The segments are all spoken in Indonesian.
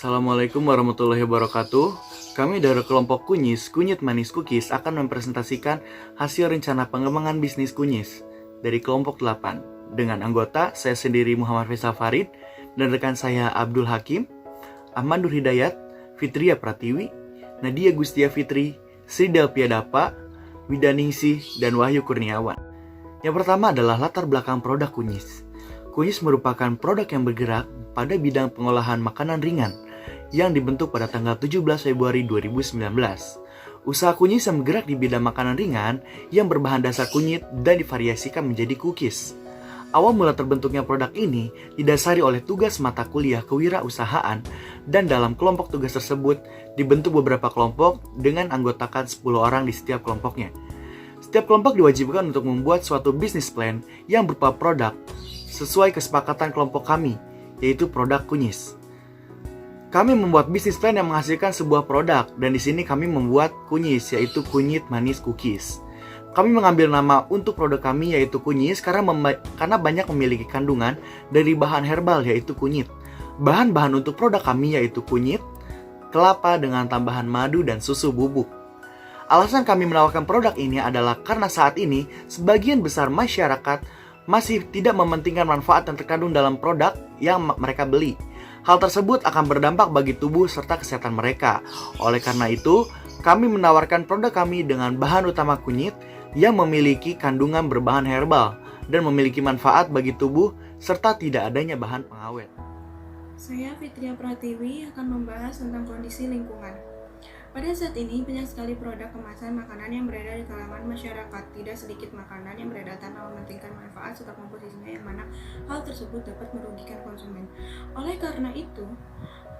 Assalamualaikum warahmatullahi wabarakatuh. Kami dari kelompok Kunyis, Kunyit Manis Cookies akan mempresentasikan hasil rencana pengembangan bisnis Kunyis dari kelompok 8 dengan anggota saya sendiri Muhammad Faisal Farid dan rekan saya Abdul Hakim, Ahmad Nur Hidayat, Fitria Pratiwi, Nadia Gustia Fitri, Sri Delpia Dapa, Widaningsih, dan Wahyu Kurniawan. Yang pertama adalah latar belakang produk Kunyis. Kunyis merupakan produk yang bergerak pada bidang pengolahan makanan ringan yang dibentuk pada tanggal 17 Februari 2019. Usaha Kunyis yang bergerak di bidang makanan ringan yang berbahan dasar kunyit dan divariasikan menjadi cookies. Awal mula terbentuknya produk ini didasari oleh tugas mata kuliah kewirausahaan, dan dalam kelompok tugas tersebut dibentuk beberapa kelompok dengan anggotakan 10 orang di setiap kelompoknya. Setiap kelompok diwajibkan untuk membuat suatu bisnis plan yang berupa produk sesuai kesepakatan kelompok kami, yaitu produk Kunyis. Kami membuat bisnis plan yang menghasilkan sebuah produk, dan di sini kami membuat Kunyis, yaitu Kunyit Manis Cookies. Kami mengambil nama untuk produk kami yaitu Kunyis karena banyak memiliki kandungan dari bahan herbal yaitu kunyit. Bahan-bahan untuk produk kami yaitu kunyit, kelapa dengan tambahan madu dan susu bubuk. Alasan kami menawarkan produk ini adalah karena saat ini sebagian besar masyarakat masih tidak mementingkan manfaat yang terkandung dalam produk yang mereka beli. Hal tersebut akan berdampak bagi tubuh serta kesehatan mereka. Oleh karena itu, kami menawarkan produk kami dengan bahan utama kunyit yang memiliki kandungan berbahan herbal dan memiliki manfaat bagi tubuh serta tidak adanya bahan pengawet. Saya Fitria Pratiwi akan membahas tentang kondisi lingkungan. Pada saat ini, banyak sekali produk kemasan makanan yang beredar di kalangan masyarakat. Tidak sedikit makanan yang beredar tanpa mementingkan manfaat serta komposisinya, yang mana hal tersebut dapat merugikan konsumen. Oleh karena itu,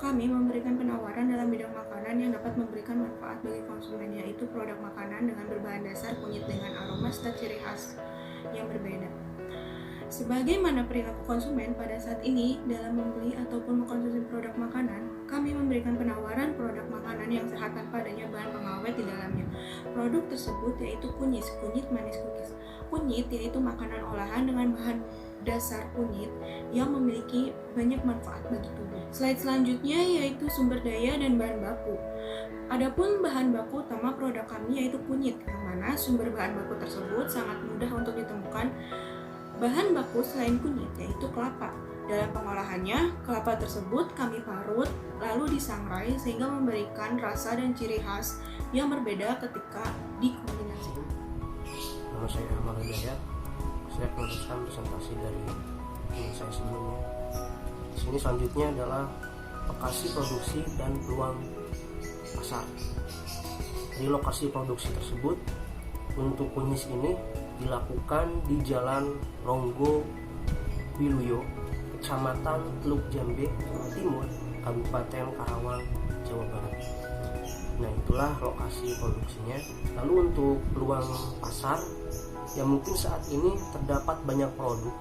kami memberikan penawaran dalam bidang makanan yang dapat memberikan manfaat bagi konsumen, yaitu produk makanan dengan berbahan dasar kunyit dengan aroma serta ciri khas yang berbeda. Sebagaimana perilaku konsumen pada saat ini dalam membeli ataupun mengkonsumsi produk makanan, kami memberikan penawaran produk makanan yang sehat tanpa adanya bahan pengawet di dalamnya. Produk tersebut yaitu Kunyis, Kunyit Manis Cookies. Kunyit yaitu makanan olahan dengan bahan dasar kunyit yang memiliki banyak manfaat bagi tubuh. Slide selanjutnya yaitu sumber daya dan bahan baku. Adapun bahan baku utama produk kami yaitu kunyit, yang mana sumber bahan baku tersebut sangat mudah untuk ditemukan. Bahan baku selain kunyit yaitu kelapa. Dalam pengolahannya, kelapa tersebut kami parut lalu disangrai sehingga memberikan rasa dan ciri khas yang berbeda ketika dikombinasikan. Nama saya Ahmad Hidayat. Saya meneruskan presentasi dari saya sebelumnya. Di sini selanjutnya adalah lokasi produksi dan peluang pasar. Di lokasi produksi tersebut, untuk Kunyis ini dilakukan di Jalan Ronggo Wiluyo, Kecamatan Teluk Jambe, Jawa Timur, Kabupaten Karawang, Jawa Barat. Nah, itulah lokasi produksinya. Lalu untuk peluang pasar, yang mungkin saat ini terdapat banyak produk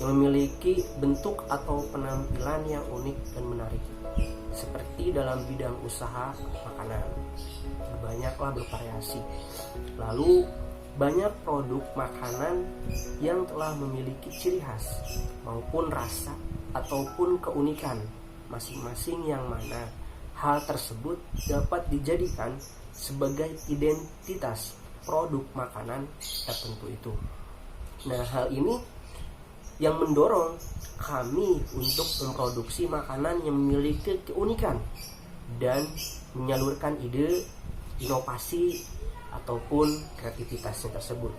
yang memiliki bentuk atau penampilan yang unik dan menarik, seperti dalam bidang usaha makanan. Banyaklah bervariasi. Lalu banyak produk makanan yang telah memiliki ciri khas maupun rasa ataupun keunikan masing-masing, yang mana hal tersebut dapat dijadikan sebagai identitas produk makanan tertentu itu. Nah, hal ini yang mendorong kami untuk memproduksi makanan yang memiliki keunikan dan menyalurkan ide, inovasi ataupun kreativitasnya tersebut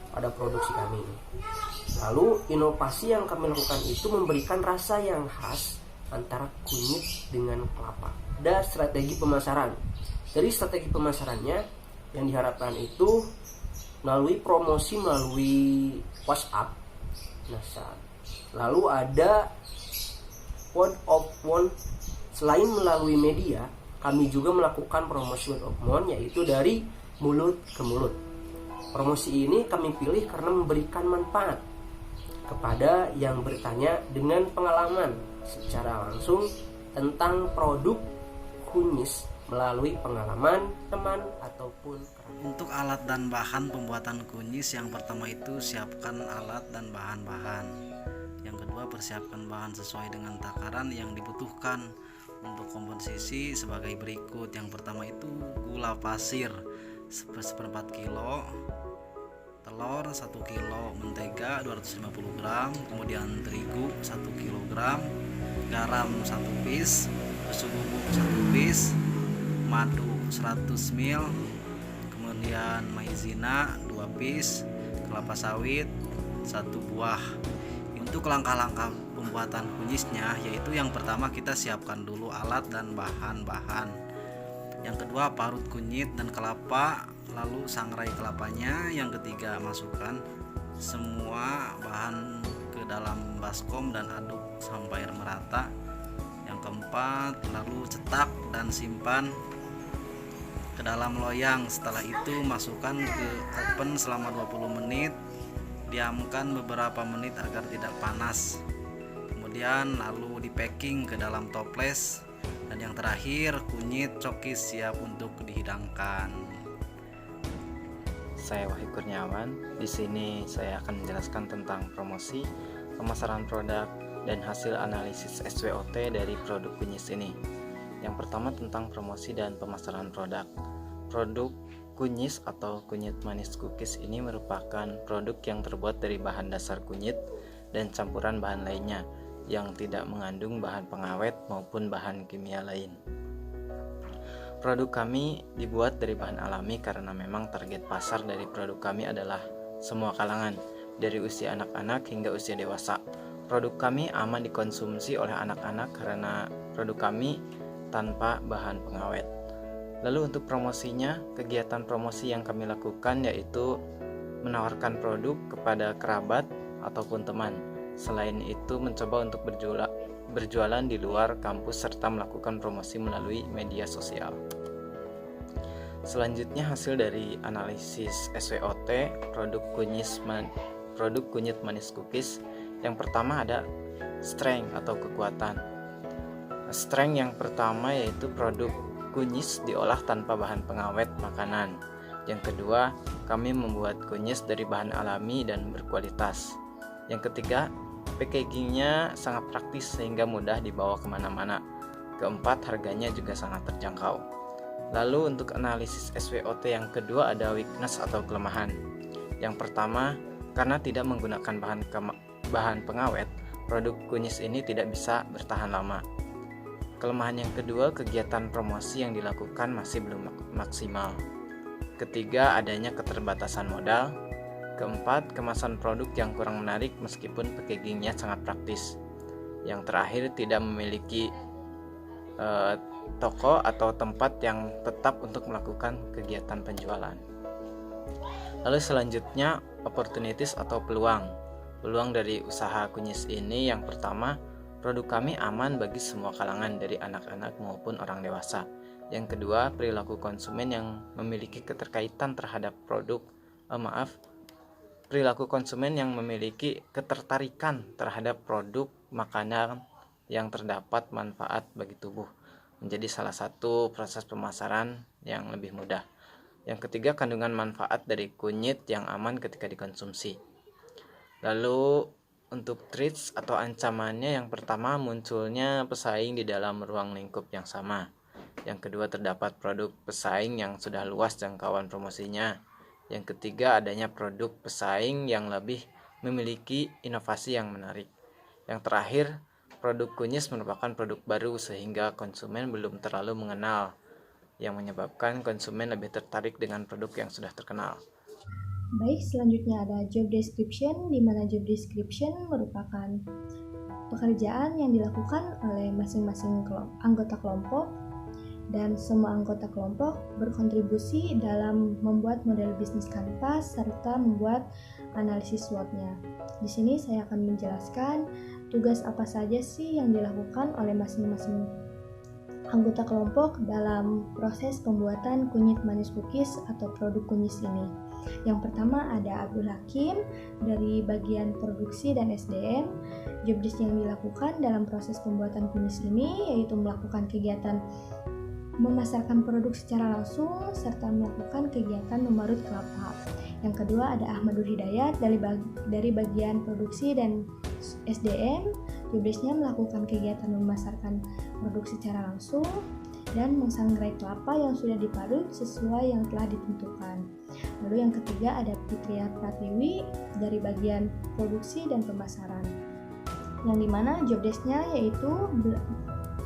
pada produksi kami ini. Lalu inovasi yang kami lakukan itu memberikan rasa yang khas antara kunyit dengan kelapa. Dan strategi pemasaran. Dari strategi pemasarannya yang diharapkan itu melalui promosi melalui WhatsApp. Lalu ada word of mouth. Selain melalui media, kami juga melakukan promosi word of mouth, yaitu dari mulut ke mulut. Promosi ini kami pilih karena memberikan manfaat kepada yang bertanya dengan pengalaman secara langsung tentang produk Kunyis melalui pengalaman teman ataupun kerabat. Untuk alat dan bahan pembuatan Kunyis, yang pertama itu siapkan alat dan bahan-bahan. Yang kedua, persiapkan bahan sesuai dengan takaran yang dibutuhkan. Untuk komposisi sebagai berikut. Yang pertama itu gula pasir seperempat kilo, telur 1 kilo, mentega 250 gram, kemudian terigu 1 kg, garam 1 piece, susu bubuk 1 piece, madu 100 ml, kemudian maizena 2 piece, kelapa sawit 1 buah. Untuk langkah-langkah pembuatan kunyisnya, yaitu yang pertama kita siapkan dulu alat dan bahan-bahan. Yang kedua parut kunyit dan kelapa, lalu sangrai kelapanya. Yang ketiga masukkan semua bahan ke dalam baskom dan aduk sampai merata. Yang keempat lalu cetak dan simpan ke dalam loyang. Setelah itu masukkan ke oven selama 20 menit. Diamkan beberapa menit agar tidak panas. Kemudian lalu di packing ke dalam toples. Dan yang terakhir, kunyit cokis siap untuk dihidangkan. Saya Wahyu Kurniawan. Di sini saya akan menjelaskan tentang promosi, pemasaran produk, dan hasil analisis SWOT dari produk kunyis ini. Yang pertama tentang promosi dan pemasaran produk. Produk kunyis atau kunyit manis cookies ini merupakan produk yang terbuat dari bahan dasar kunyit dan campuran bahan lainnya yang tidak mengandung bahan pengawet maupun bahan kimia lain. Produk kami dibuat dari bahan alami karena memang target pasar dari produk kami adalah semua kalangan, dari usia anak-anak hingga usia dewasa. Produk kami aman dikonsumsi oleh anak-anak karena produk kami tanpa bahan pengawet. Lalu untuk promosinya, kegiatan promosi yang kami lakukan yaitu menawarkan produk kepada kerabat ataupun teman. Selain itu mencoba untuk berjualan di luar kampus serta melakukan promosi melalui media sosial. Selanjutnya hasil dari analisis SWOT produk kunyit manis cookies. Yang pertama ada strength atau kekuatan. Strength yang pertama yaitu produk kunyis diolah tanpa bahan pengawet makanan. Yang kedua, kami membuat kunyis dari bahan alami dan berkualitas. Yang ketiga, packagingnya sangat praktis sehingga mudah dibawa kemana-mana. Keempat, harganya juga sangat terjangkau. Lalu untuk analisis SWOT yang kedua ada weakness atau kelemahan. Yang pertama, karena tidak menggunakan bahan pengawet, produk kunyis ini tidak bisa bertahan lama. Kelemahan yang kedua, kegiatan promosi yang dilakukan masih belum maksimal. Ketiga, adanya keterbatasan modal. Keempat, kemasan produk yang kurang menarik meskipun packagingnya sangat praktis. Yang terakhir, tidak memiliki toko atau tempat yang tetap untuk melakukan kegiatan penjualan. Lalu selanjutnya, opportunities atau peluang. Peluang dari usaha kunyis ini yang pertama, produk kami aman bagi semua kalangan dari anak-anak maupun orang dewasa. Yang kedua, perilaku konsumen yang memiliki keterkaitan terhadap perilaku konsumen yang memiliki ketertarikan terhadap produk makanan yang terdapat manfaat bagi tubuh menjadi salah satu proses pemasaran yang lebih mudah. Yang ketiga, kandungan manfaat dari kunyit yang aman ketika dikonsumsi. Lalu untuk threats atau ancamannya, yang pertama munculnya pesaing di dalam ruang lingkup yang sama. Yang kedua, terdapat produk pesaing yang sudah luas jangkauan promosinya. Yang ketiga, adanya produk pesaing yang lebih memiliki inovasi yang menarik. Yang terakhir, produk kunyis merupakan produk baru sehingga konsumen belum terlalu mengenal, yang menyebabkan konsumen lebih tertarik dengan produk yang sudah terkenal. Baik, selanjutnya ada job description, di mana job description merupakan pekerjaan yang dilakukan oleh masing-masing anggota kelompok, dan semua anggota kelompok berkontribusi dalam membuat model bisnis kanvas serta membuat analisis SWOT-nya. Di sini saya akan menjelaskan tugas apa saja sih yang dilakukan oleh masing-masing anggota kelompok dalam proses pembuatan kunyit manis cookies atau produk kunyis ini. Yang pertama ada Abdul Hakim dari bagian produksi dan SDM. Job desk yang dilakukan dalam proses pembuatan kunyis ini yaitu melakukan kegiatan memasarkan produk secara langsung serta melakukan kegiatan memarut kelapa. Yang kedua ada Ahmadul Hidayat dari bagian produksi dan SDM. Jobdesknya melakukan kegiatan memasarkan produk secara langsung dan mengsangrai kelapa yang sudah diparut sesuai yang telah ditentukan. Lalu yang ketiga ada Fitria Pratiwi dari bagian produksi dan pemasaran, yang dimana jobdesknya yaitu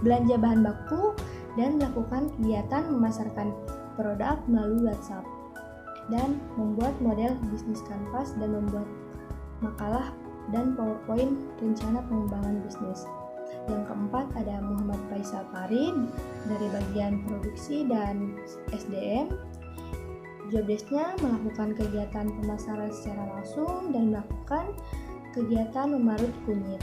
belanja bahan baku dan melakukan kegiatan memasarkan produk melalui WhatsApp dan membuat model bisnis kanvas dan membuat makalah dan PowerPoint rencana pengembangan bisnis. Yang keempat ada Muhammad Faisal Farid dari bagian produksi dan SDM. Jobdesknya melakukan kegiatan pemasaran secara langsung dan melakukan kegiatan memarut kunyit.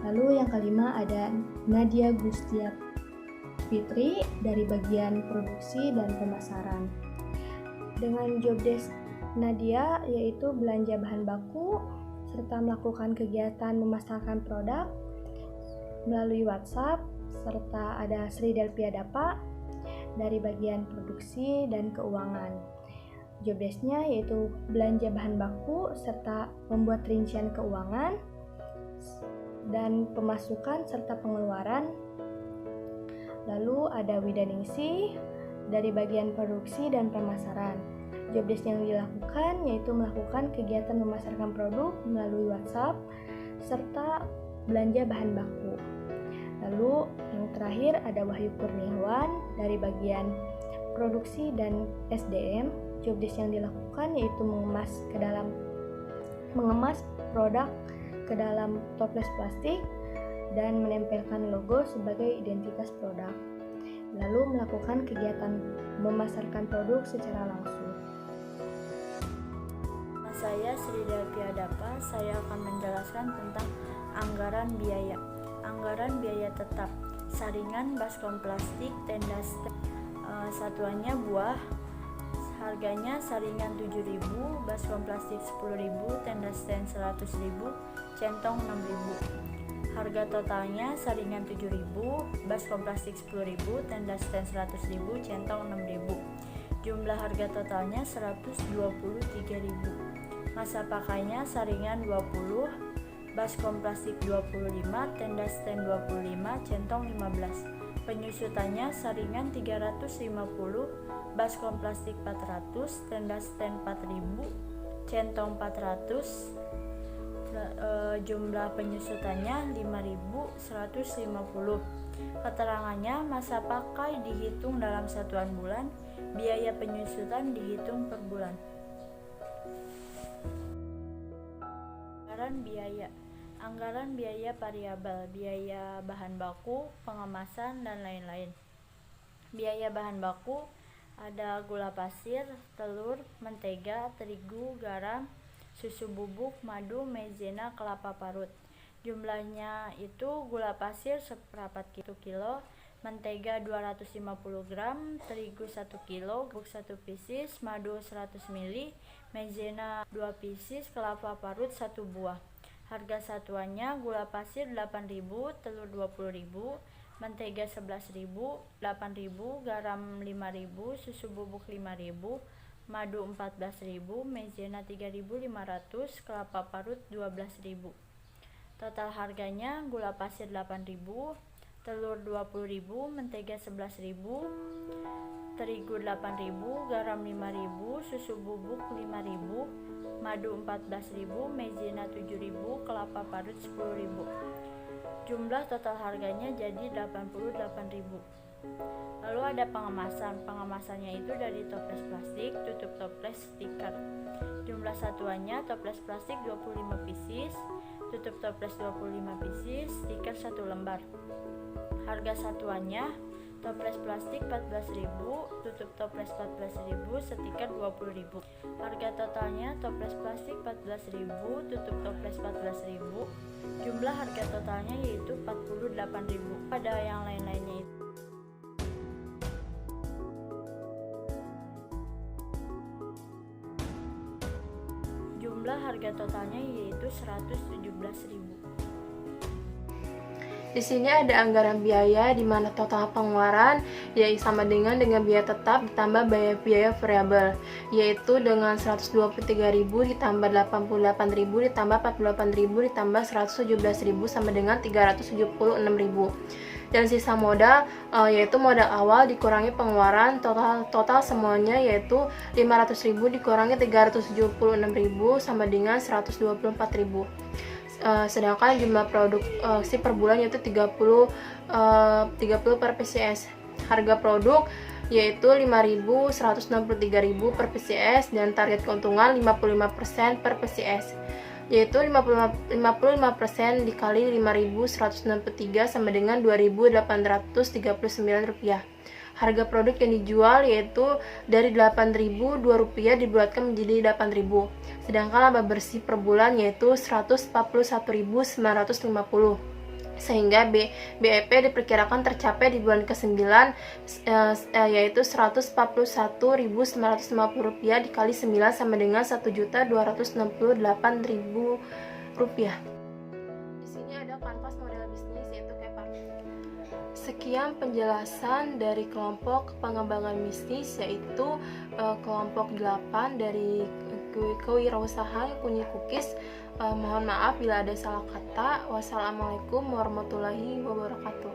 Lalu yang kelima ada Nadia Gustia Fitri dari bagian produksi dan pemasaran. Dengan jobdesk Nadia yaitu belanja bahan baku serta melakukan kegiatan memasarkan produk melalui WhatsApp, serta ada Sri Delpia Dapa dari bagian produksi dan keuangan. Jobdesknya yaitu belanja bahan baku serta membuat rincian keuangan dan pemasukan serta pengeluaran. Lalu ada Widaningsih dari bagian produksi dan pemasaran. Jobdesk yang dilakukan yaitu melakukan kegiatan memasarkan produk melalui WhatsApp serta belanja bahan baku. Lalu yang terakhir ada Wahyu Kurniawan dari bagian produksi dan SDM. Jobdesk yang dilakukan yaitu mengemas produk ke dalam toples plastik dan menempelkan logo sebagai identitas produk. Lalu melakukan kegiatan memasarkan produk secara langsung. Saya Sri Delpia Dapa, saya akan menjelaskan tentang anggaran biaya. Anggaran biaya tetap, saringan baskom plastik, tenda satuannya buah, harganya saringan 7.000, baskom plastik 10.000, tenda stand 100.000, centong 6.000. Harga totalnya saringan 7.000, baskom plastik 10.000, tenda stand 100.000, centong 6.000. Jumlah harga totalnya 123.000. Masa pakainya saringan 20, baskom plastik 25, tenda stand 25, centong 15. Penyusutannya saringan 350, baskom plastik 400, tenda stand 4000, centong 400. Jumlah penyusutannya 5.150. Keterangannya masa pakai dihitung dalam satuan bulan, biaya penyusutan dihitung per bulan. Anggaran biaya. Anggaran biaya variabel, biaya bahan baku, pengemasan, dan lain-lain. Biaya bahan baku ada gula pasir, telur, mentega, terigu, garam, susu bubuk, madu, maizena, kelapa parut. Jumlahnya itu gula pasir seperempat kilo, mentega 250 gram, terigu 1 kilo, bubuk 1 pieces, madu 100 ml, maizena 2 pieces, kelapa parut 1 buah. Harga satuannya gula pasir 8.000, telur 20.000, mentega 11.000, 8.000, garam 5.000, susu bubuk 5.000, madu 14.000, maizena 3.500, kelapa parut 12.000. Total harganya gula pasir 8.000, telur 20.000, mentega 11.000, terigu 8.000, garam 5.000, susu bubuk 5.000, madu 14.000, maizena 7.000, kelapa parut 10.000. Jumlah total harganya jadi 88.000. Lalu ada pengemasan. Pengemasannya itu dari toples plastik, tutup toples, stiker. Jumlah satuannya toples plastik 25 pieces, tutup toples 25 pieces, stiker 1 lembar. Harga satuannya toples plastik 14.000, tutup toples 14.000, stiker 20.000. Harga totalnya toples plastik 14.000, tutup toples 14.000. Jumlah harga totalnya yaitu 48.000. Ada yang lain-lainnya itu. Jumlah harga totalnya yaitu 117.000. Di sini ada anggaran biaya di mana total pengeluaran yaitu sama dengan biaya tetap ditambah biaya variabel, yaitu dengan 123.000 ditambah 88.000 ditambah 48.000 ditambah 117.000 sama dengan 376.000. Dan sisa modal yaitu modal awal dikurangi pengeluaran total semuanya yaitu 500.000 dikurangi 376.000 sama dengan 124.000. Sedangkan jumlah produksi per bulan yaitu 30 per PCS. Harga produk yaitu 5.163.000 per PCS dan target keuntungan 55% per PCS, yaitu 55% dikali 5.163 sama dengan Rp2.839. Harga produk yang dijual yaitu dari Rp8.002 dibulatkan menjadi Rp8.000. Sedangkan laba bersih per bulan yaitu Rp141.950. Sehingga BEP diperkirakan tercapai di bulan ke-9 yaitu Rp141.950 dikali 9 sama dengan Rp1.268.000. Di sini ada kanvas model bisnis yaitu Kepa. Sekian penjelasan dari kelompok pengembangan bisnis yaitu kelompok 8 dari kewirausahaan Kunyit Cookies. Mohon maaf bila ada salah kata. Wassalamualaikum warahmatullahi wabarakatuh.